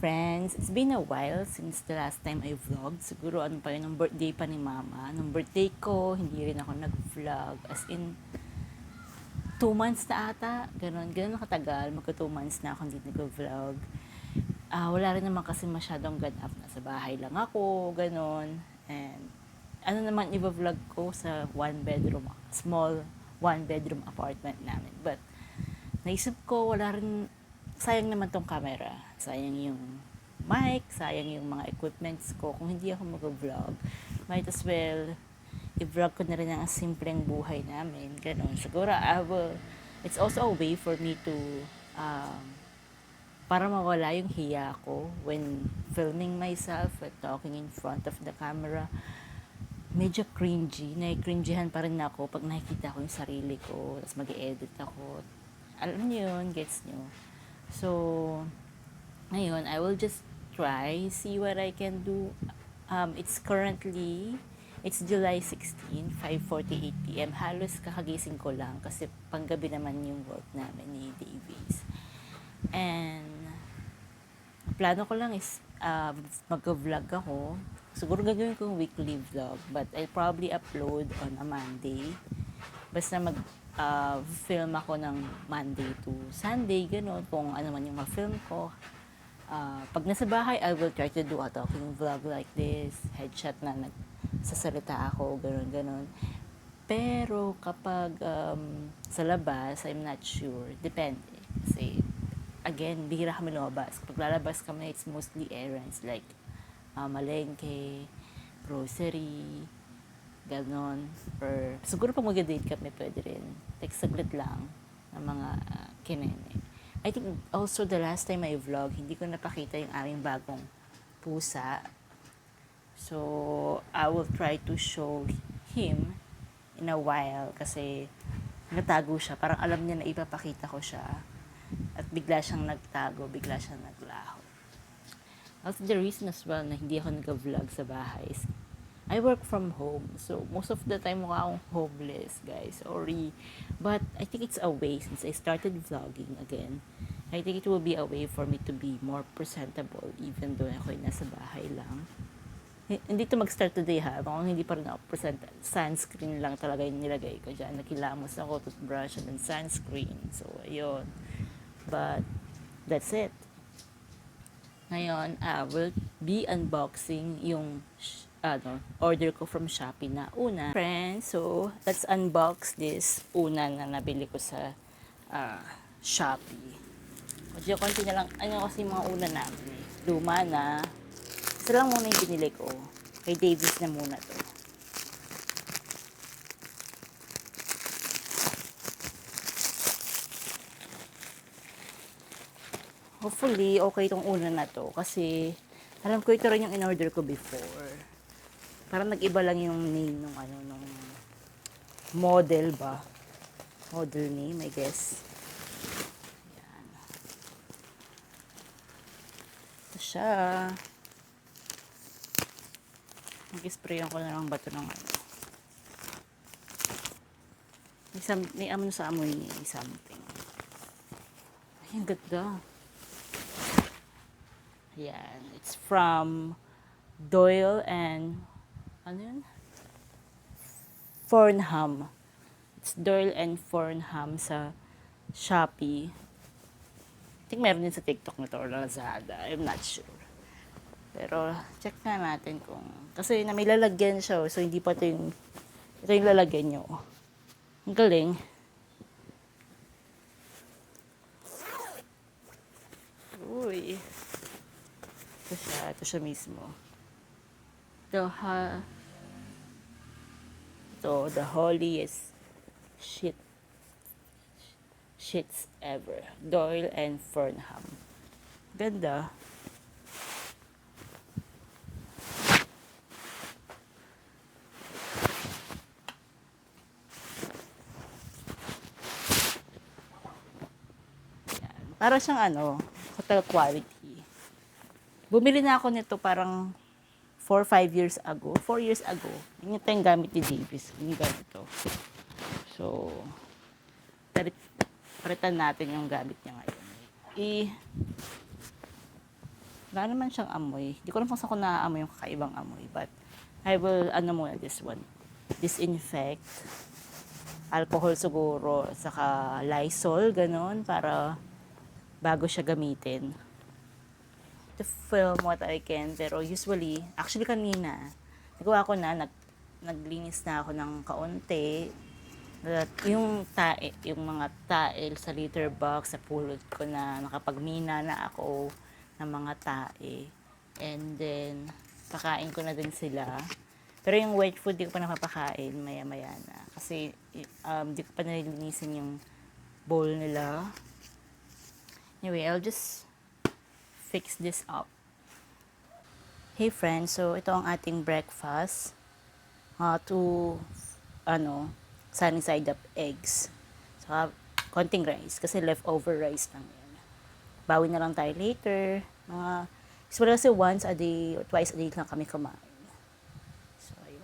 friends, it's been a while since the last time I vlogged. Siguro ano pa yun, nung birthday pa ni mama. Nung birthday ko, hindi rin ako nag-vlog. As in, 2 months na ata. Ganon katagal. Magka 2 months na ako hindi nag-vlog. Wala rin naman kasi masyadong ganap. Nasa bahay lang ako, ganon. And ano naman i-vlog ko sa small one bedroom apartment namin. But naisip ko, wala rin, sayang naman tong camera. Sayang yung mic, sayang yung mga equipments ko. Kung hindi ako mag-vlog, might as well i-vlog ko na rin ang simpleng buhay namin. Ganon. Siguro, it's also a way for me to, para mawala yung hiya ko when filming myself, when talking in front of the camera. Medyo cringy. Nai-cringyhan pa rin ako pag nakikita ko yung sarili ko. Tapos mag-edit ako. Alam niyo yun, gets niyo. So, ngayon, I will just see what I can do. It's July 16, 5:48 p.m. Halos kakagising ko lang kasi panggabi naman yung work namin ni Davies. And, plano ko lang is mag-vlog ako. Siguro gagawin kong weekly vlog, but I'll probably upload on a Monday. Basta film ako ng Monday to Sunday, gano'n, kung ano man yung ma-film ko. Pag nasa bahay, I will try to do a talking vlog like this, headshot na nagsasalita ako, gano'n. Pero kapag sa labas, I'm not sure. Depende. Kasi, again, bihira kami lumabas. Kapag lalabas kami, it's mostly errands like malengke, grocery, ganon. Or siguro pag mag-date kami, pwede rin. Like, saglit lang ng mga kinene. I think also the last time I vlog, hindi ko napakita yung aming bagong pusa. So, I will try to show him in a while kasi natago siya. Parang alam niya na ipapakita ko siya. At bigla siyang nagtago, bigla siyang naglaho. Also, the reason as well na hindi ako nag-vlog sa bahay is I work from home. So, most of the time mukha akong homeless, guys. Sorry. But, I think it's a way since I started vlogging again. I think it will be a way for me to be more presentable even though ako'y nasa bahay lang. Hindi to mag-start today ha. Kung hindi pa rin ako present, sunscreen lang talaga yung nilagay ko dyan. Nakilamos ako, toothbrush, and then sunscreen. So, ayun. But, that's it. Ngayon, I will be unboxing yung order ko from Shopee na una. Friends, so let's unbox this una na nabili ko sa Shopee. Medyo konti na lang, kasi mga una namin eh. Luma na. Isa lang muna yung binili ko. Kay Davies na muna to. Hopefully, okay itong una na to. Kasi, alam ko ito rin yung in-order ko before. Parang nag-iba lang yung name nung model ba? Model name, I guess. Yan. Ito siya. Mag-sprayan ko na lang ba ito ng may sa amoy niya, something. Ay, ang ganda. Yan. It's from Doyle and Farnham. It's Doyle and Farnham sa Shopee. I think meron din sa TikTok na to or Lazada. I'm not sure. Pero check na natin kung kasi na may lalagyan siya, so hindi pa ito yung lalagyan nyo. Ang galing. Uy. Ito siya mismo. The holiest shits ever. Doyle and Farnham. Ganda. Yan. Para siyang hotel quality. Bumili na ako nito parang 4 years ago. Yung ito yung gamit ni Davies. Yung ganito. So, palitan natin yung gamit niya ngayon. wala naman siyang amoy. Hindi ko alam kung saan ko naaamoy yung kakaibang amoy. But, I will, muna this one. Disinfect. Alcohol siguro. Saka Lysol, ganun. Para bago siya gamitin. To film what I can. Pero usually, actually kanina, nagawa ko na, naglinis na ako ng kaunti. Yung mga tae sa litter box, sa pulot ko na nakapagmina na ako ng mga tae. And then, pakain ko na din sila. Pero yung wet food, di ko pa napapakain, maya-maya na. Kasi, di ko pa nalilinisin yung bowl nila. Anyway, I'll just fix this up. Hey friends, so ito ang ating breakfast. Sunny side up eggs. Saka konting rice, kasi leftover rice lang yan. Bawi na lang tayo later. Usually kasi once a day or twice a day lang kami kumain. So, ayun.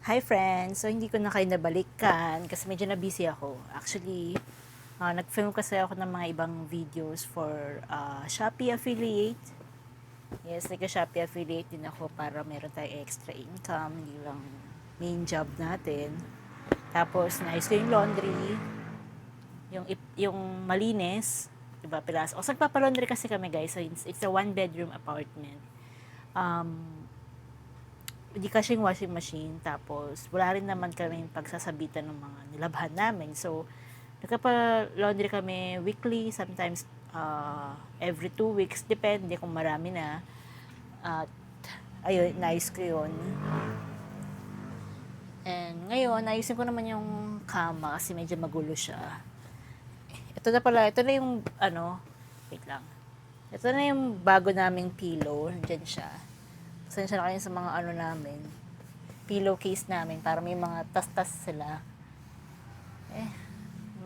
Hi friends! So, hindi ko na kayo nabalikan kasi medyo na-busy ako. Actually, nag-film kasi ako ng mga ibang videos for Shopee affiliate. Yes, nagka-Shopee affiliate din ako para meron tayong extra income, hindi lang main job natin. Tapos, naayos ko yung laundry, yung malinis, diba, pilas. O, nagpapalaundry kasi kami guys, so it's a one-bedroom apartment. Hindi kasi yung washing machine, tapos wala rin naman kami pagsasabitan ng mga nilabhan namin. So, nagpa-laundry kami weekly, sometimes every 2 weeks, depende kung marami na. At, ayun, nice ko yun. And ngayon, ayusin ko naman yung kama kasi medyo magulo siya. Ito na yung, wait lang. Ito na yung bago naming pillow, dyan siya. Pasensya na kayo sa mga namin, pillowcase namin, para may mga tas-tas sila.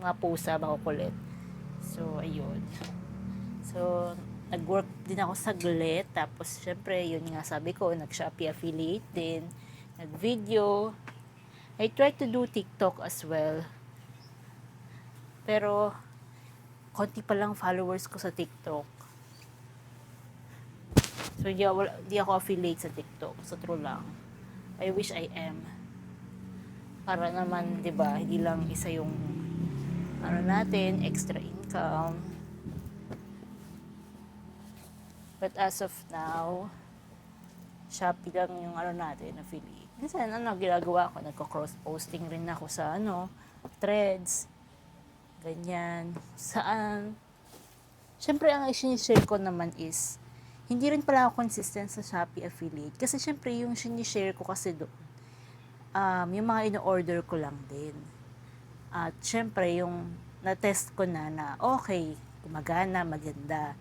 Mga pusa, makukulit. So, ayun. So, nag-work din ako saglit. Tapos, syempre, yun nga sabi ko, nag-Shopee affiliate din. Nag-video. I tried to do TikTok as well. Pero, konti pa lang followers ko sa TikTok. So, di ako affiliate sa TikTok. Sa true lang. I wish I am. Para naman, di ba, hindi lang isa yung natin, extra income. But as of now, Shopee lang yung natin, affiliate. Minsan, ginagawa ko, nagko-cross-posting rin ako sa, threads. Ganyan. Saan? Siyempre, ang i-share ko naman is, hindi rin pala ako consistent sa Shopee affiliate. Kasi syempre, yung sinishare ko kasi doon, yung mga ino-order ko lang din. At syempre, yung na-test ko na okay, gumagana, maganda.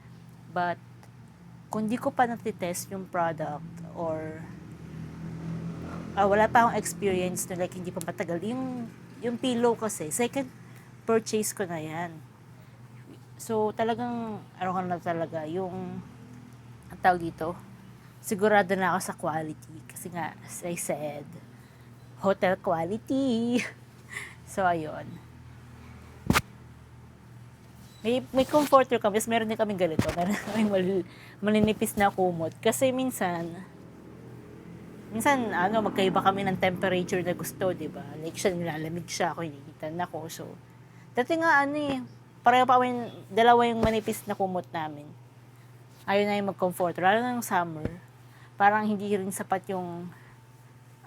But, kung di ko pa natitest yung product or wala pa akong experience na like hindi pa matagal, yung pillow kasi, second purchase ko na yan. So, talagang, na talaga, yung ang tawag dito, sigurado na ako sa quality. Kasi nga, as I said, hotel quality. So, ayun. May comforter kami, meron din kami ganito. Meron kami malinipis na kumot. Kasi minsan, magkaiba kami ng temperature na gusto, di ba? Like siya, nilalamig siya, ako hinihitan ako. So, dati nga, pareho pa kami, dalawa yung manipis na kumot namin. ayaw na yung mag-comforter, lalo na yung summer. Parang hindi rin sapat yung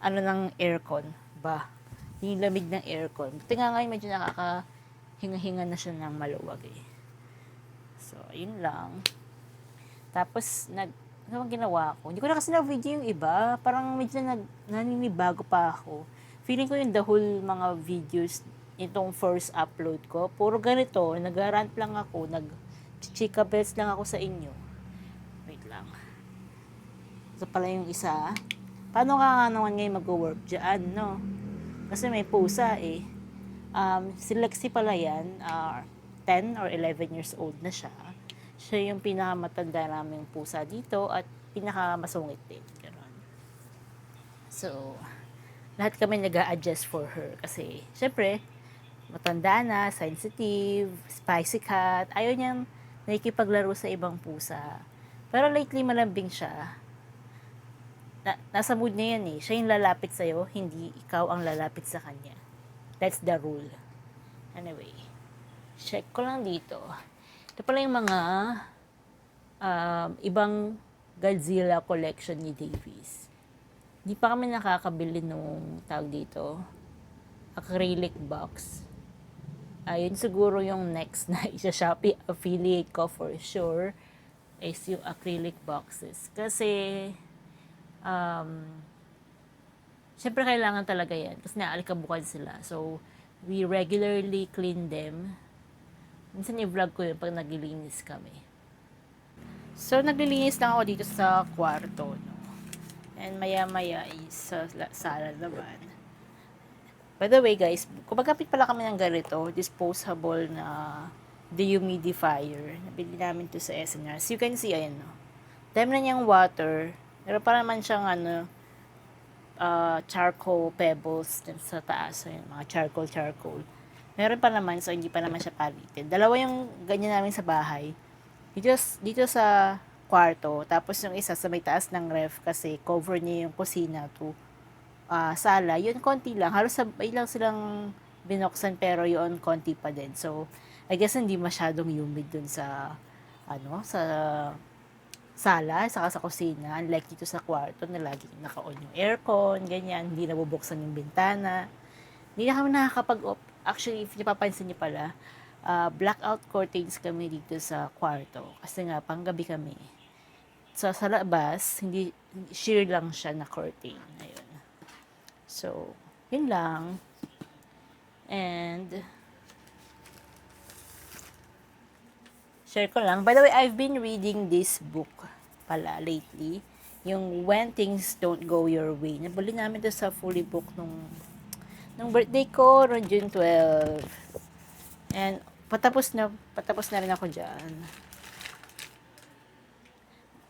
ng aircon ba? Yung lamig ng aircon. Buti nga ngayon medyo nakakahinga-hinga na siya ng maluwag eh. So, yun lang. Tapos, ano bang ginawa ko? Hindi ko na kasi na-video yung iba. Parang medyo naninibago pa ako. Feeling ko yung the whole mga videos itong first upload ko. Puro ganito. Nag-rant lang ako. Nag-chika bells lang ako sa inyo. Wait lang. Ito pala yung isa. Paano ka nga naman ngayon mag-work dyan, no? Kasi may pusa eh. Si Lexi pala yan. 10 or 11 years old na siya. Siya yung pinakamatanda naming pusa dito at pinakamasungit din. Ganun. So, lahat kami nag-a-adjust for her. Kasi, syempre, matanda na, sensitive, spicy cat. Ayaw niyang nakikipaglaro sa ibang pusa. Pero lately, malambing siya. Nasa mood niya yan eh. Siya yung lalapit sa'yo, hindi ikaw ang lalapit sa kanya. That's the rule. Anyway, check ko lang dito. Ito pala yung mga ibang Godzilla collection ni Davies. Hindi pa kami nakakabili nung tawag dito, acrylic box. Ayun siguro yung next na isa-Shopee affiliate ko for sure is yung acrylic boxes. Kasi, syempre kailangan talaga yan kasi naalikabukad sila. So, we regularly clean them. Minsan i-vlog ko yun pag naglilinis kami. So, naglilinis lang ako dito sa kwarto, no? And maya-maya is sa sala naman. By the way, guys, kumagapit pala kami ng ganito, disposable na dehumidifier. Nabili namin to sa SNR. So, you can see, ayan, no? Dami na niyang water. Meron pa naman siyang, charcoal pebbles sa taas. Ayan, mga charcoal. Meron pa naman, so hindi pa naman siya palitin. Dalawa yung ganyan namin sa bahay. Dito sa kwarto, tapos yung isa sa may taas ng ref kasi cover niya yung kusina to sala. Yun, konti lang. Halos sabay lang silang binuksan pero yun, konti pa din. So, I guess hindi masyadong humid dun sa sa sala, saka sa kusina. Unlike dito sa kwarto na lagi naka-on yung aircon, ganyan. Hindi nabubuksan yung bintana. Hindi na kami nakakapag-off. Actually, if napapansin niyo pala, blackout curtains kami dito sa kwarto. Kasi nga, panggabi kami. So, sa labas, hindi sheer lang siya na curtain. Ayun. So, yun lang. And, share ko lang. By the way, I've been reading this book pala lately. Yung When Things Don't Go Your Way. Nabili namin to sa fully book nung birthday ko, noong June 12. And, patapos na rin ako dyan.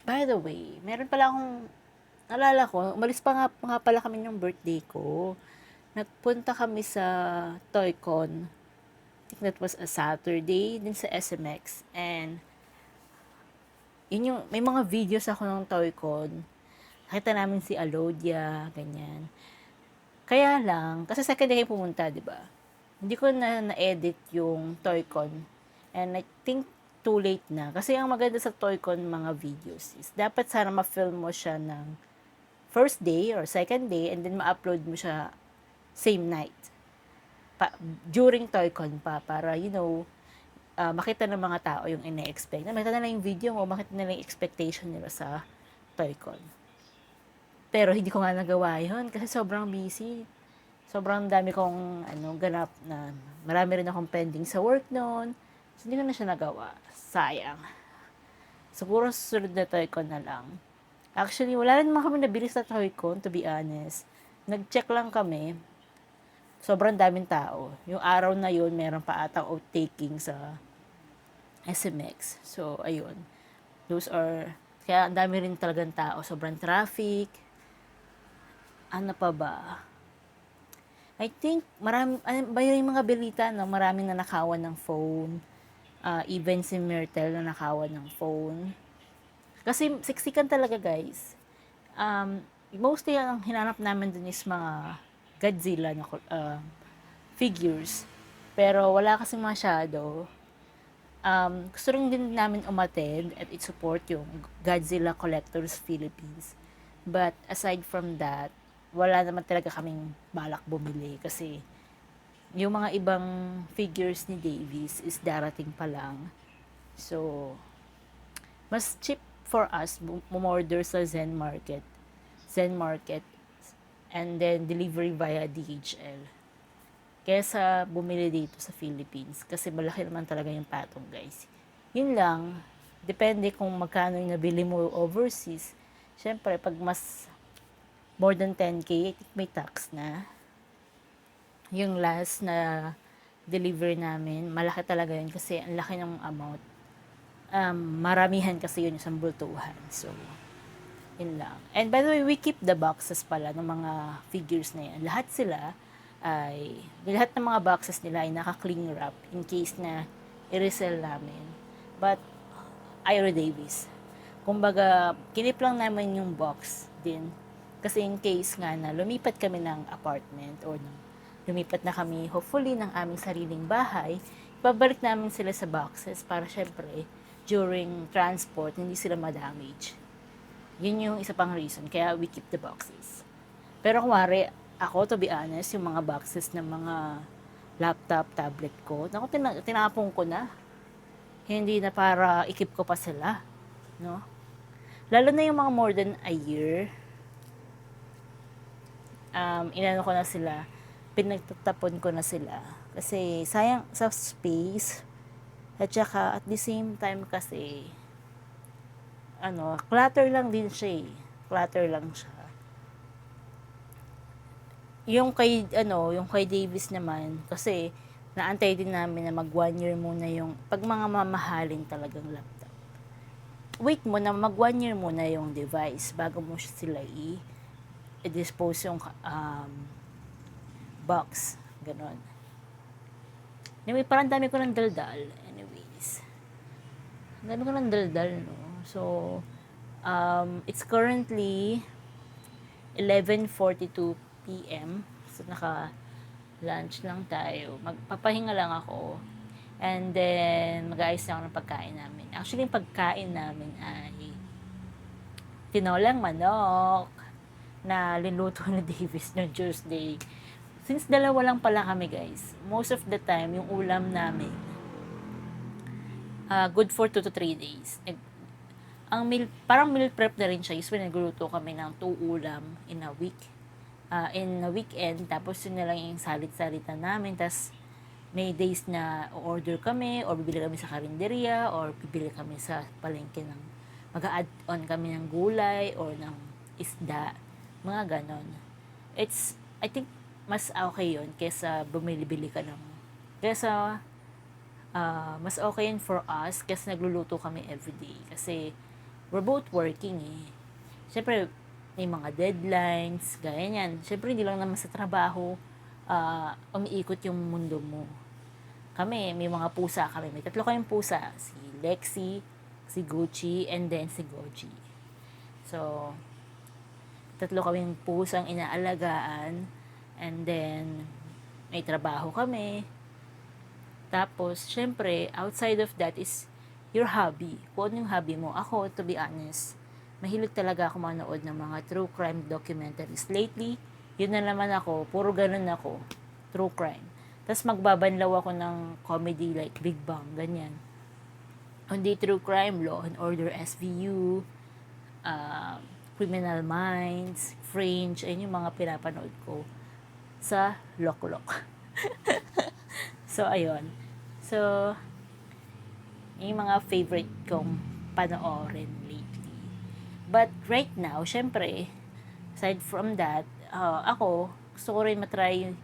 By the way, meron pala akong, naalala ko, umalis pa nga pala kami ng birthday ko. Nagpunta kami sa Toycon. I think that was a Saturday, din sa SMX. And, yun yung, may mga videos ako ng Toycon. Nakita namin si Alodia, ganyan. Kaya lang, kasi second day pumunta, di ba? Hindi ko na-edit yung Toycon. And I think too late na. Kasi ang maganda sa Toycon mga videos is, dapat sana ma-film mo siya ng first day or second day and then ma-upload mo siya same night. During Toycon pa, para, makita ng mga tao yung ina-expect. Makita nila yung video mo, makita nila yung expectation nila sa Toycon. Pero hindi ko nga nagawa yun kasi sobrang busy. Sobrang dami kong ganap na marami rin akong pending sa work noon. So, hindi ko na siya nagawa. Sayang. Siguro susunod na Toycon na lang. Actually, wala rin naman kami nabili sa Toycon, to be honest. Nag-check lang kami. Sobrang daming tao. Yung araw na yun, meron pa atang outtaking sa SMX. So, ayun. Kaya ang dami rin talagang tao. Sobrang traffic. Ano pa ba? I think, yung mga balita, maraming nanakawan ng phone. Even si Myrtle nanakawan ng phone. Kasi, siksikan talaga, guys. Mostly, ang hinanap namin dun is mga Godzilla na figures. Pero, wala kasi masyado. Gusto rin din namin umattend at i-support yung Godzilla Collectors Philippines. But aside from that, wala naman talaga kaming balak bumili kasi yung mga ibang figures ni Davies is darating pa lang. So, mas cheap for us umorder sa Zen Market, and then delivery via DHL. Kesa bumili dito sa Philippines kasi malaki naman talaga yung patong, guys. Yun lang, depende kung magkano yung nabili mo overseas. Siyempre, pag mas more than 10K, may tax na. Yung last na delivery namin, malaki talaga yun kasi ang laki ng amount. Maramihan kasi yun isang bultuhan. So, yun lang. And by the way, we keep the boxes pala ng mga figures na yan. Lahat ng mga boxes nila ay naka-cling wrap in case na i-resell namin. But, Ira Davis. Kumbaga, kinip lang namin yung box din. Kasi in case nga na lumipat kami ng apartment or lumipat na kami, hopefully, ng aming sariling bahay, babalik namin sila sa boxes para syempre, during transport, hindi sila ma-damage. Yun yung isa pang reason, kaya we keep the boxes. Pero kumari, ako, to be honest, yung mga boxes ng mga laptop, tablet ko, naku, tinapong ko na. Hindi na para ikip ko pa sila. No? Lalo na yung mga more than a year, inano ko na sila, pinagtatapon ko na sila. Kasi sayang sa space, at saka at the same time kasi, clutter lang din siya eh. Clutter lang siya. Yung kay Davis naman, kasi naantay din namin na mag 1 year muna yung, pag mga mamahalin talagang laptop. Wait mo na mag 1 year muna yung device bago mo sila i-dispose yung box. Ganon. Anyway, parang dami ko ng daldal. Anyways. Dami ko ng daldal, no? So, it's currently 11:42 p.m. So, naka-lunch lang tayo. Magpapahinga lang ako. And then, mag-aayos na ako ng pagkain namin. Actually, yung pagkain namin ay tinolang manok na linuto ni Davis noong Tuesday. Since dalawa lang pala kami, guys, most of the time, yung ulam namin, good for 2 to 3 days. Parang meal prep na rin siya. Usually, nagluto kami ng 2 ulam in a week. In a weekend, tapos yun na lang yung salit-salitan namin. Tapos, may days na order kami, or bibili kami sa karinderya, or bibili kami sa palengke ng, mag-add on kami ng gulay, or ng isda. Mga ganon. I think, mas okay yun kesa bumili-bili ka ng, mas okay yun for us kasi nagluluto kami everyday. Kasi, we're both working eh. Siyempre, may mga deadlines, gaya niyan. Siyempre, hindi lang naman sa trabaho, umiikot yung mundo mo. Kami, may mga pusa kami. May 3 kayong pusa. Si Lexi, si Gucci, and then si Goji. So, 3 kaming pusang inaalagaan. And then, may trabaho kami. Tapos, syempre, outside of that is your hobby. Kung ano yung hobby mo. Ako, to be honest, mahilig talaga ako manood ng mga true crime documentaries. Lately, yun na naman ako. Puro ganun ako. True crime. Tapos, magbabanlaw ako ng comedy like Big Bang, ganyan. Hindi true crime, Law and Order SVU, Criminal Minds, Fringe, ayun yung mga pinapanood ko sa Loklok. So, ayun. So, yung mga favorite kong panoorin lately. But right now, syempre, aside from that, ako, gusto ko rin matry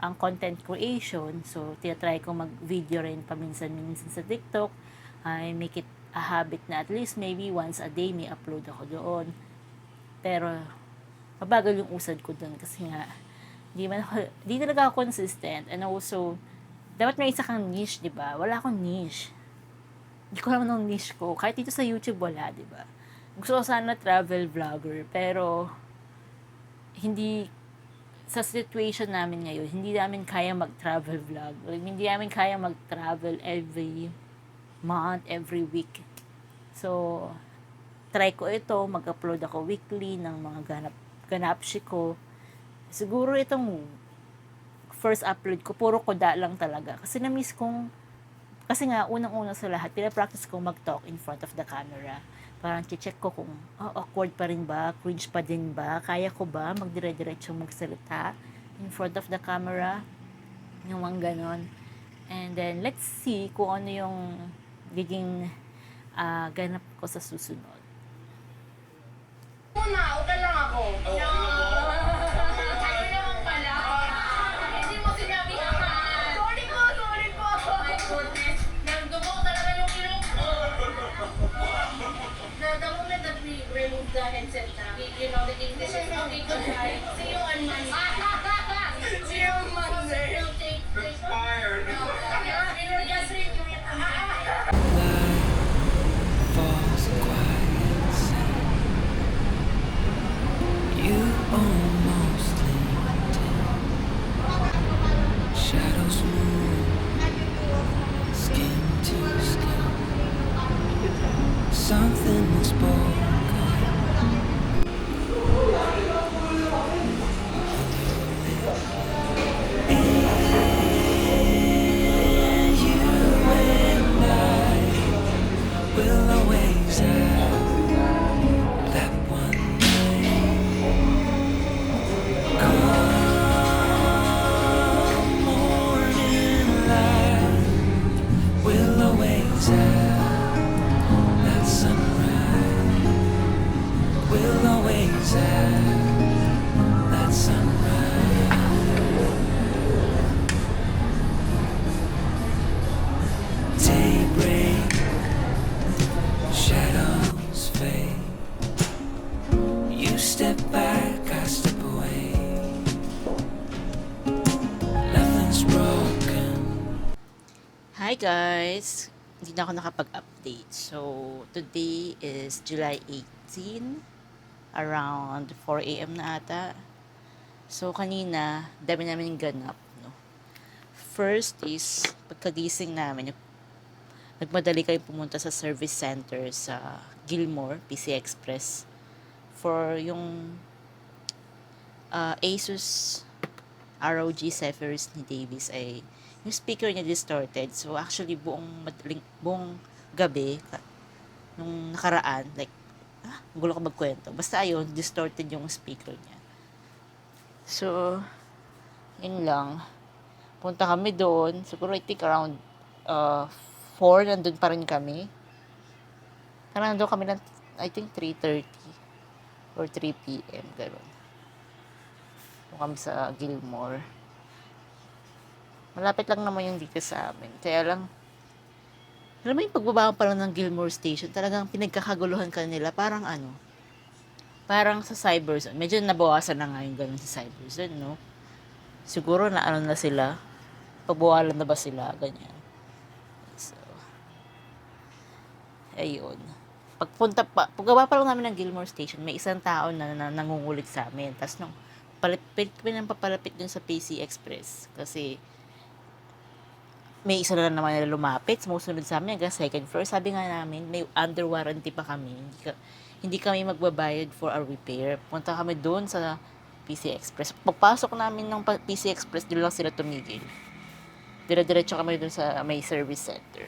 ang content creation. So, tinatry ko mag-video rin paminsan-minsan sa TikTok. I make it a habit na at least maybe once a day may upload ako doon. Pero, mabagal yung usad ko doon kasi nga, di talaga ako consistent. And also, dapat may isa kang niche, di ba? Wala akong niche. Hindi ko naman ng niche ko. Kahit dito sa YouTube, wala, di ba? Gusto ko sana travel vlogger, pero hindi, sa situation namin ngayon, hindi namin kaya mag-travel vlog. Like, hindi namin kaya mag-travel every month, every week. So, try ko ito, mag-upload ako weekly ng mga ganapshi ko. Siguro itong first upload ko, puro koda lang talaga. Kasi na-miss kong, kasi nga, unang-una sa lahat, pinapractice kong mag-talk in front of the camera. Parang check ko kung awkward pa rin ba, cringe pa din ba, kaya ko ba magdire-diretsong magsalita in front of the camera, yung mga ganon. And then, let's see kung ano yung giging ganap ko sa susunod. Okay lang ako. Ano naman pala? Hindi mo sinabi naman. Sorry po. My goodness. Nagdumok talaga yung ilong ko. The moment that we remove the headset na, you know, the English is okay, goodbye. See you on Monday. See you on Monday. We'll take this. Fired. We were just reviewing. Falls quiet sound. You almost linked in. Shadows move, skin to skin. Something was spoken. And you and I will always have that one night. Come morning light, we'll always have that sunrise. We'll always have that sunrise. Daybreak, shadows fade. You step back, I step away. Nothing's broken. Hi guys! Hindi na ako nakapag-update. So, today is July 18, around 4 a.m. na ata. So, kanina, dami namin ganap, no? First is, pagkagising namin, nagmadali kayo pumunta sa service center sa Gilmore, PC Express, for yung Asus ROG Zephyrus ni Davis ay yung speaker niya distorted. So actually buong gabi nung nakaraan, like gulo ko magkwento. Basta ayun, distorted yung speaker niya. So yun lang. Punta kami doon. Siguro I think around 4 nandun pa rin kami. Parang nandun kami ng I think 3:30 or 3 p.m. Gano'n. Doon kami sa Gilmore. Malapit lang naman yung dito sa amin. Kaya lang, alam mo yung pagbaba pa lang ng Gilmore Station, talagang pinagkakaguluhan ka nila. Parang parang sa Cyberzone. Medyo nabawasan na nga yung ganun sa Cyberzone, no? Siguro na ano na sila, pagbawalan na ba sila, ganyan. So, ayun. Pagbaba pa lang namin ng Gilmore Station, may isang tao na nangungulit sa amin. Tapos nung papalapit dun sa PC Express, kasi may isa na naman nila lumapit, sumusunod sa amin hanggang second floor. Sabi nga namin, may under warranty pa kami. Hindi kami magbabayad for a repair. Punta kami doon sa PC Express. Pagpasok namin ng PC Express, doon lang sila tumigil. Dire-diretso kami doon sa may service center.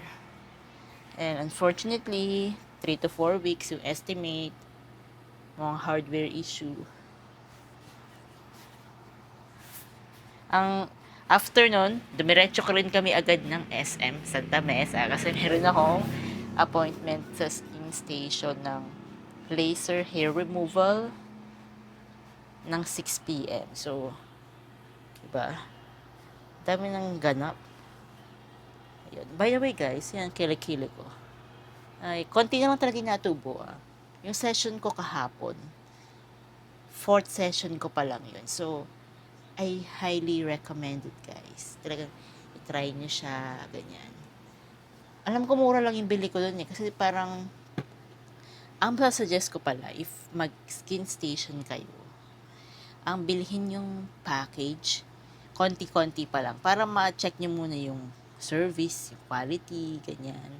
And unfortunately, 3 to 4 weeks yung estimate, mga hardware issue. Ang after nun, dumiretso ko rin kami agad ng SM Santa Mesa kasi meron akong appointment sa skin station ng laser hair removal ng 6 p.m. So, diba? Dami ng ganap. Ayun. By the way guys, yan kilikili ko. Ay, konti na lang talaga natubo. Yung session ko kahapon, 4th session ko pa lang yun. So, I highly recommend it guys. Talagang i-try nyo siya, ganyan. Alam ko mura lang yung bili ko dun kasi parang ang suggest ko pala if mag skin station kayo, ang bilhin yung package, konti-konti pa lang para ma-check nyo muna yung service, yung quality, ganyan.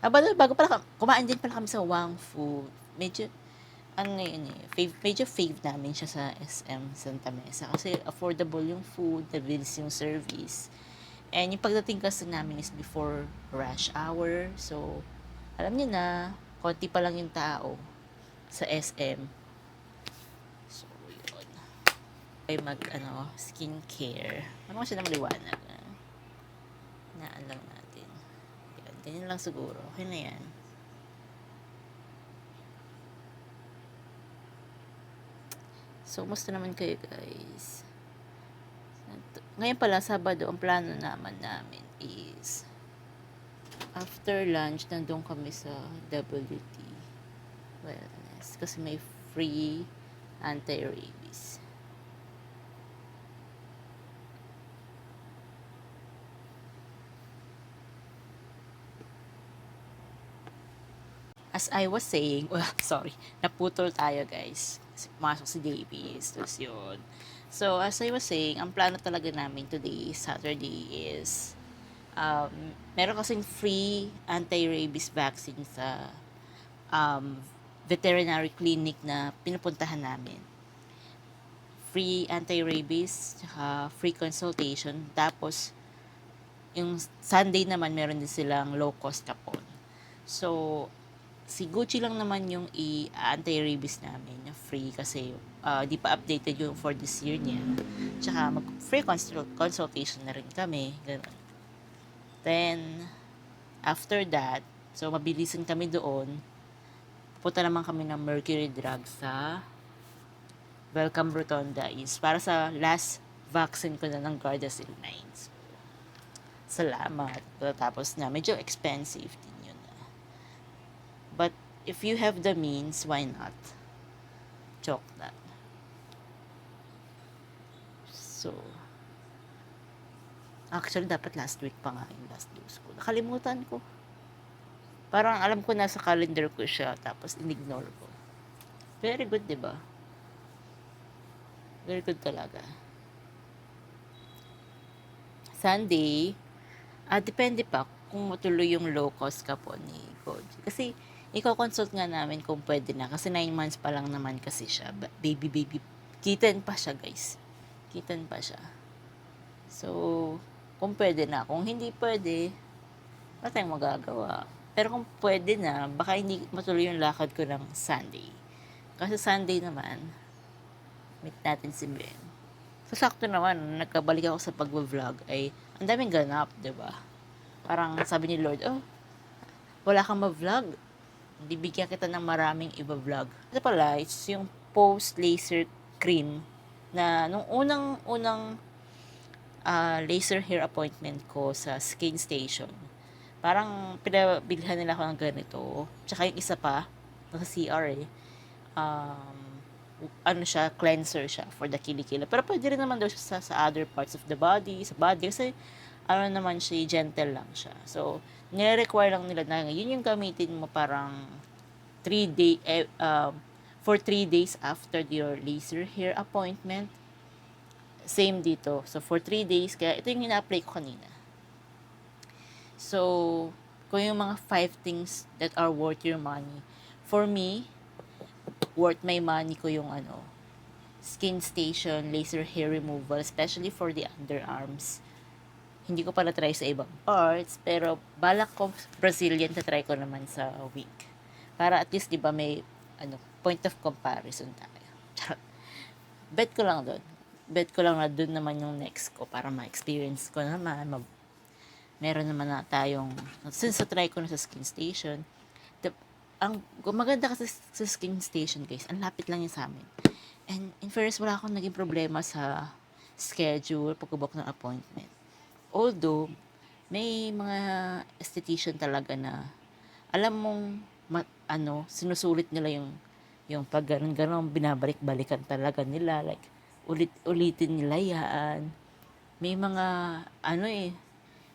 Bago pala, kumain din pala kami sa Wang Fu. Medyo, ano yun eh, medyo fave namin siya sa SM Santa Mesa. Kasi affordable yung food, mabilis yung service. And yung pagdating kasi namin is before rush hour. So, alam niyo na, konti pa lang yung tao sa SM. So, yun. Ay skincare. Ano siya na maliwanag. Naan lang natin. Yan, ganyan lang siguro. Okay na yan. So, musta naman kayo guys? Ngayon pala, Sabado, ang plano namin is after lunch, nandun kami sa WT Wellness kasi may free anti-rabies. As I was saying, sorry, naputol tayo guys. Masok si Davies, tapos yun. So, as I was saying, ang plano talaga namin today, Saturday, is meron kasing free anti-rabies vaccine sa veterinary clinic na pinupuntahan namin. Free anti-rabies, tsaka free consultation. Tapos, yung Sunday naman, meron din silang low-cost capon. So, si Gucci lang naman yung anti-rabies namin, yung free kasi di pa updated yung for this year niya. Tsaka free consultation na rin kami, ganun. Then, after that, so mabilisan kami doon. Pupunta naman kami ng Mercury Drug sa Welcome Rotonda is para sa last vaccine ko na ng Gardasil 9. Salamat. Tapos na, medyo expensive din yun. But, if you have the means, why not? Joke that. So, actually, dapat last week pa nga yung last dose ko. Nakalimutan ko. Parang alam ko nasa calendar ko siya, tapos in-ignore ko. Very good, di ba? Very good talaga. Sunday, depende pa kung matuloy yung low cost ka po ni Koji. Kasi, i-consult nga namin kung pwede na. Kasi 9 months pa lang naman kasi siya. Baby. Kitten pa siya, guys. Kitten pa siya. So, kung pwede na. Kung hindi pwede, wala tayong magagawa. Pero kung pwede na, baka hindi matuloy yung lakad ko ng Sunday. Kasi Sunday naman, meet natin si Ben. So, sakto naman, nagkabalik ako sa pag-vlog ay ang daming ganap, diba? Parang sabi ni Lord, wala kang ma-vlog. Bibigyan kita ng maraming iba-vlog. Kasi pala, it's yung post-laser cream na nung unang laser hair appointment ko sa Skin Station. Parang pinabilhan nila ako ng ganito. Tsaka yung isa pa, nasa CR siya, cleanser siya for the kilikila. Pero pwede rin naman daw siya sa other parts of the body, sa body. Kasi, naman siya, gentle lang siya. So, nire-require lang nila na yun yung gamitin mo parang 3 for 3 days after your laser hair appointment. Same dito. So, for 3 days, kaya ito yung ina-apply ko kanina. So, kung yung mga 5 things that are worth your money, for me, worth my money ko yung Skin Station, laser hair removal, especially for the underarms. Hindi ko pala try sa ibang parts, pero balak ko Brazilian try ko naman sa week. Para at least, di ba, may point of comparison tayo. Bet ko lang na doon naman yung next ko para ma-experience ko naman. Meron naman na tayong, since try ko na sa Skin Station, ang maganda kasi sa Skin Station, guys, ang lapit lang yun sa amin. And in fairness, wala akong naging problema sa schedule, pag-book ng appointment. Although, may mga esthetician talaga na alam mong sinusulit nila yung pag ganun binabalik-balikan talaga nila, like ulitin nila yan. May mga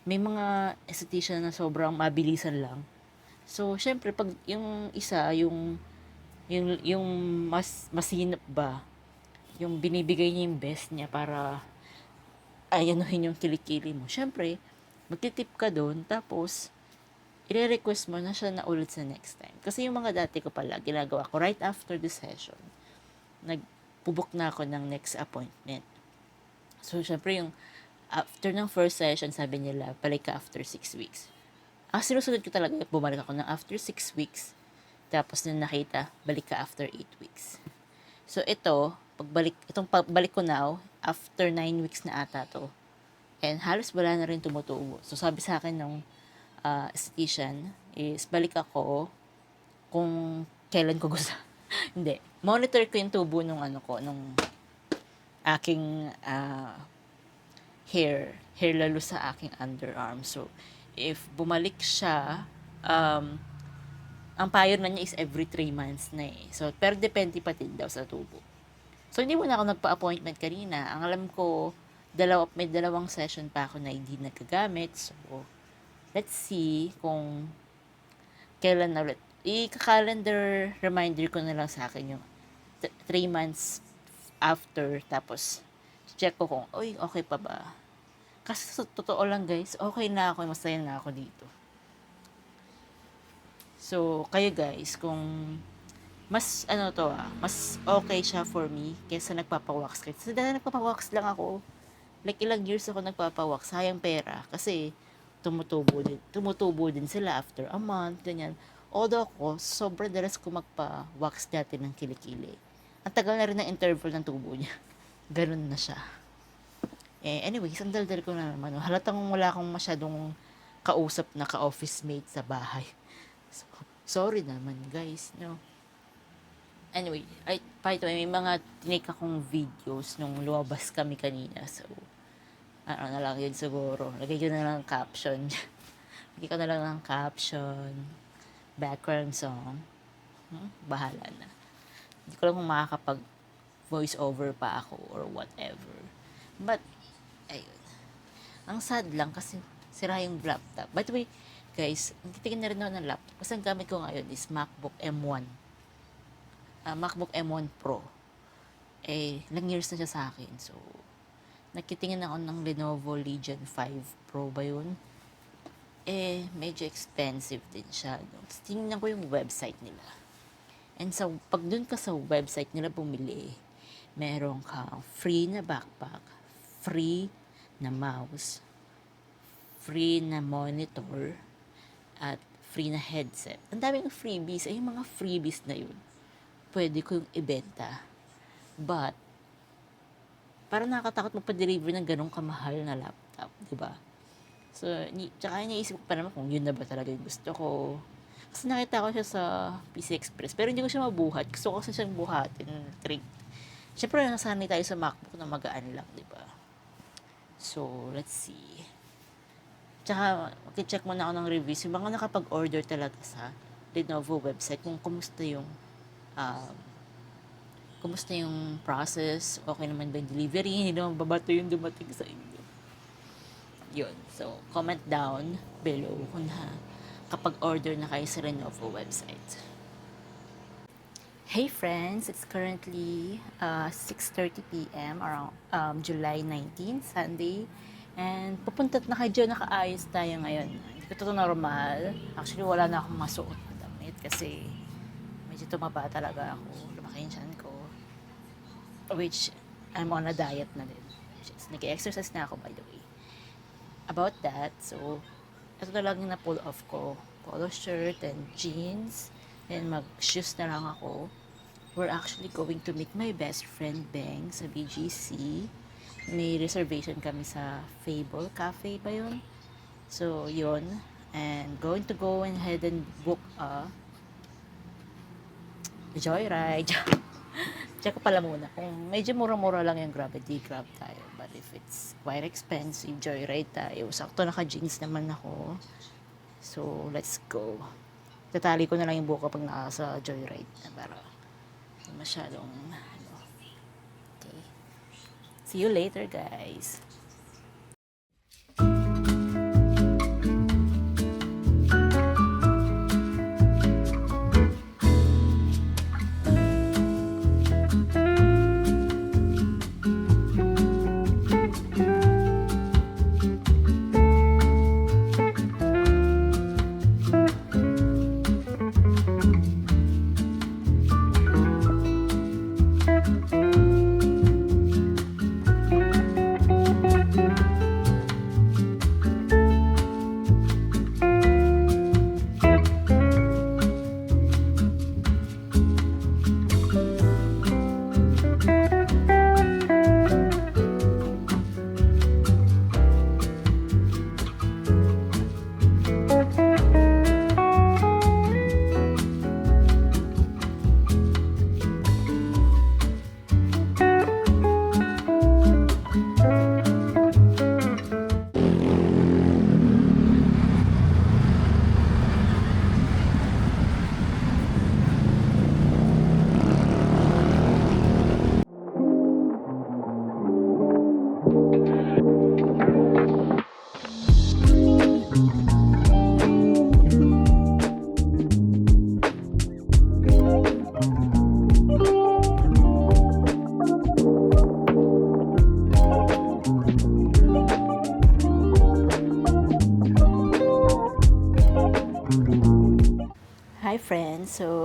may mga esthetician na sobrang mabilisan lang. So, syempre pag yung isa yung mas masinap ba, yung binibigay niya yung best niya para ayanuhin yung kilikili mo. Syempre, magtitip ka doon, tapos i-request mo na siya na ulit sa next time. Kasi yung mga dati ko pala, ginagawa ko right after the session, nagpubok na ako ng next appointment. So, syempre yung after ng first session, sabi nila, balik ka after 6 weeks. Sinusunod ko talaga, bumalik ako ng after 6 weeks. Tapos nung nakita, balik ka after 8 weeks. So, itong pagbalik ko now, after 9 weeks na ata to. And halos wala na rin tumutubo. So, sabi sa akin ng esthetician is balik ako kung kailan ko gusto. Hindi. Monitor ko yung tubo nung nung aking hair lalo sa aking underarm. So, if bumalik siya, ang payo na niya is every 3 months na eh. So, pero depende pa din daw sa tubo. So, hindi muna ako nagpa-appointment kanina. Ang alam ko, may dalawang session pa ako na hindi nagagamit. So, let's see kung kailan na ulit. I-calendar reminder ko na lang sa akin yung 3 months after. Tapos, check ko kung, okay pa ba? Kasi sa totoo lang guys, okay na ako, masaya na ako dito. So, kayo guys, kung mas mas okay siya for me kaysa nagpapawax. Kasi dahil nagpapawax lang ako, like ilang years ako nagpapawax, sayang pera. Kasi, tumutubo din sila after a month, ganyan. Although ako, sobrang dalas ko magpa-wax dati ng kilikili. Ang tagal na rin ng interval ng tubo niya. Ganun na siya. Anyway, sandal-dal ko na naman. Halatang wala akong masyadong kausap na ka-office mate sa bahay. So, sorry naman guys, no? Anyway, by the way, may mga tinik akong videos nung lumabas kami kanina. So, na lang yun siguro. Lagay ko na lang caption. Lagay ko na lang ng caption. Background song. Bahala na. Hindi ko lang kung makakapag voice over pa ako or whatever. But, ayun. Ang sad lang kasi sira yung laptop. By the way, guys, nagtitingin na rin ako ng laptop. Kasi ang gamit ko ngayon is MacBook M1. MacBook M1 Pro. Ilang years na siya sa akin. So, nakitingin ako ng Lenovo Legion 5 Pro ba yun? Medyo expensive din siya. No? Tingnan ko yung website nila. And so, pag dun ka sa website nila bumili, meron kang free na backpack, free na mouse, free na monitor, at free na headset. Ang daming freebies. Yung mga freebies na yun, pwede ko yung ibenta. But, parang nakakatakot magpa-deliver ng ganong kamahal na laptop, di ba? So, tsaka iniisip ko pa naman kung yun na ba talaga yung gusto ko. Kasi nakita ko siya sa PC Express, pero hindi ko siya mabuhat. Gusto ko kasi siyang buhatin, trick. Siyempre, nasanay tayo sa MacBook na magaan lang, di ba? So, let's see. Tsaka, check muna ako ng reviews. Yung mga nakapag-order talaga sa Lenovo website, kung kumusta yung process, okay naman ba yung delivery, hindi naman babato yung dumating sa inyo. Yun. So, comment down below kung kapag order na kayo sa Lenovo website. Hey friends, it's currently 6:30 p.m. around July 19, Sunday. And pupunta't na kayo, nakaayos tayo ngayon. Hindi ko ito normal. Actually, wala na akong masuot na damit kasi medyo tumaba talaga ako. Lumaki yung tiyan ko. Which, I'm on a diet na din. Nag-exercise na ako, by the way. About that, so, ito na lang yung na-pull off ko. Polo shirt and jeans. And mag-shoes na lang ako. We're actually going to meet my best friend, Beng, sa BGC. May reservation kami sa Fable Cafe ba yun? So, yun. And going to go ahead and book a joyride. Check ko pala muna. Kung medyo mura-mura lang yung Grab, Grab tayo. But if it's quite expensive, joyride tayo. Sakto naka-jeans naman ako. So, let's go. Tatali ko na lang yung buka pag nasa joyride na para masyadong okay. See you later, guys.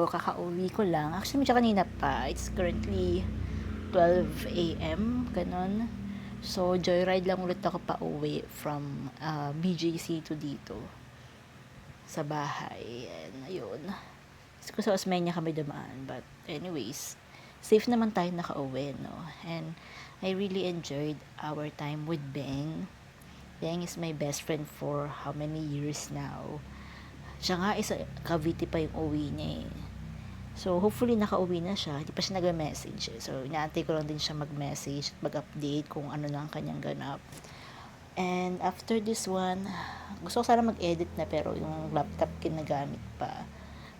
kakauwi ko lang. Actually, medyo kanina pa. It's currently 12 a.m. Ganon. So, joyride lang ulit ako pa uwi from BGC to dito. Sa bahay. And, ayun. Kasi sa Osmeña kami dumaan. But, anyways, safe naman tayo nakauwi, no? And, I really enjoyed our time with Beng. Beng is my best friend for how many years now. Siya nga, Cavite pa yung uwi niya eh. So, hopefully, nakauwi na siya. Hindi pa siya nag-message. So, inaantay ko lang din siya mag-message at mag-update kung ano na ang kanyang ganap. And, after this one, gusto ko sana mag-edit na pero yung laptop kinagamit pa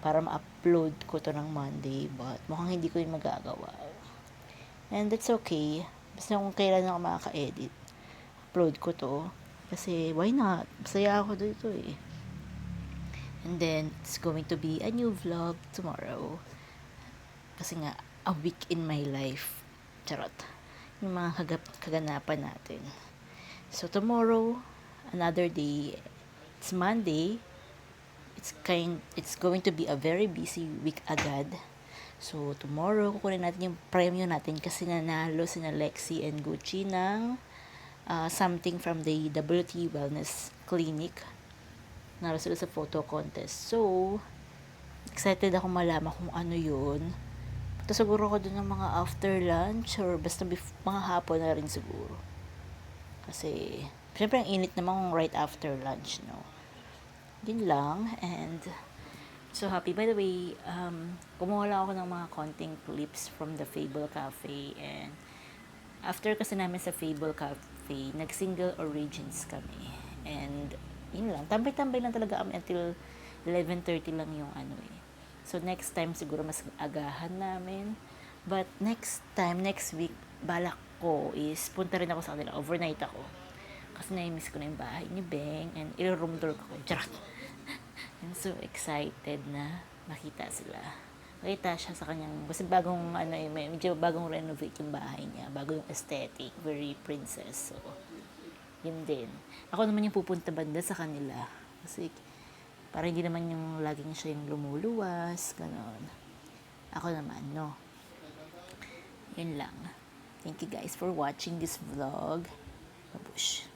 para ma-upload ko to ng Monday. But, mukhang hindi ko yung magagawa. And, that's okay. Basta kung kailan ako makaka-edit, upload ko to. Kasi, why not? Masaya ako dito eh. And then, it's going to be a new vlog tomorrow. Kasi nga, a week in my life. Charot. Yung mga kaganapan natin. So, tomorrow, another day. It's Monday. It's going to be a very busy week agad. So, tomorrow, kukunin natin yung premyo natin kasi nanalo sina Lexi and Gucci ng something from the WT Wellness Clinic. Naro sila sa photo contest. So, excited ako malaman kung ano yun. Punta siguro ako dun ng mga after lunch or basta mga hapon na rin siguro. Kasi, syempre ang init naman right after lunch, no? Yun lang. And, so happy. By the way, kumuha lang ako ng mga konting clips from the Fable Cafe. And, after kasi namin sa Fable Cafe, nag-single origins kami. And, yun lang. Tambay-tambay lang talaga kami until 11:30 lang yung ano eh. So, next time siguro mas agahan namin. But, next week, balak ko is punta rin ako sa kanila. Overnight ako. Kasi na-miss ko na yung bahay ni Beng and i-room tour ko. Charot. I'm so excited na makita sila. Makita siya sa kanyang, kasi bagong, medyo bagong renovate yung bahay niya. Bago yung aesthetic. Very princess. So, yun din. Ako naman yung pupunta banda sa kanila. Kasi, para hindi naman yung laging siya yung lumuluwas, ganon. Ako naman, no. Yun lang. Thank you guys for watching this vlog. Babush.